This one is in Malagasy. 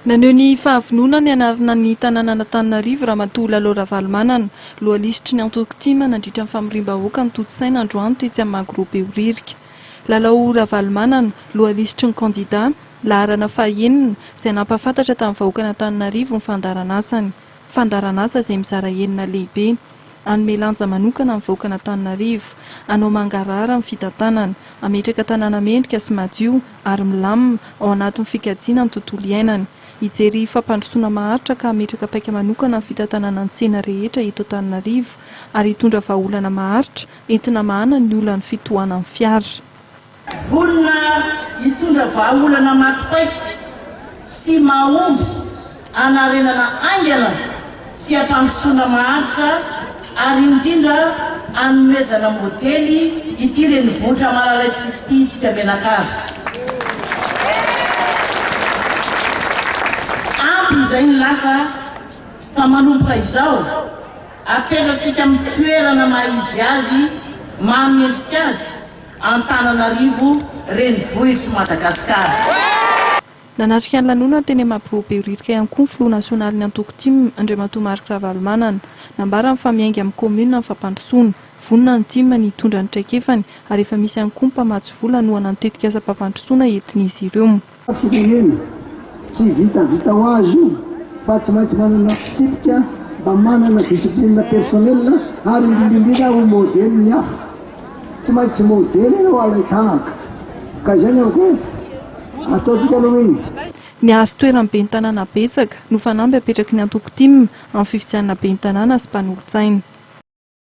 Naneho ny fahavonona ny anarana ny tanàna Antananarivo Ramatoa Lalo Ravalomanana, loalisitry ny Antokotimo nandritra ny famoriam-bahoaka ny toto-tsaina androany tetsy amin'ny Magrobeoririka. Lalao Ravalomanana, loalisitry ny kandida, laharana fahaenina izay nampahafantatra tamin'ny vahoaka Antananarivo ny fandaranasany. Fandaranasa izay mizara enina lehibe. Anome lanja manokana amin'ny vahoaka Antananarivo, anao mangarara amin'ny fitantanana, ametraka tanàna mendrika sy madio ary milamina ao anatin'ny fikajiana ny tontolo iainana. Hijery fampandrosoana maharitra ka ametraka paika manokana amin'ny fitantanana ny tsena rehetra eto Antananarivo ary hitondra vahaolana maharitra entina mahana ny olana fitohanan'ny fiara. Volona hitondra vahaolana maharitra sy mahomby anarenana aingana sy ampandrosoana maharitra ary indrindra anomezana modely ity renivohitra malalantsika menakavy. Izay ny lasa fa manomboka izao apetratsika amin'ny toerana maizy azy mamendrika azy Antananarivo renivohitra Madagasikara. Nanatrika ny lanonana teny Magrobeoririka ihany koa ny filoha nasionaly ny Antokotimo Andriamatoa Marc Ravalomanana nambara mifamiainga amin'ny komina ny fampandrosoana vonona ny dimy ny hitondra ny traikefa ary efa misy ihany koa mpamatsy vola no hanantetika asa-pampandrosoana entin'izy ireo. Tsy vita ho azy io fa tsy maintsy manana fitsipika mba manana disiplinina personnel ary indrindra ho modely ny hafa. Tsy maintsy modely ireo alaitahaka ka izany ao koa ataontsika aloha iny. Ny azo toerany ben'ny tanàna betsaka no fanamby apetraky ny Antokotimo amin'ny fifidianana ben'ny tanàna sy mpanolo-tsaina.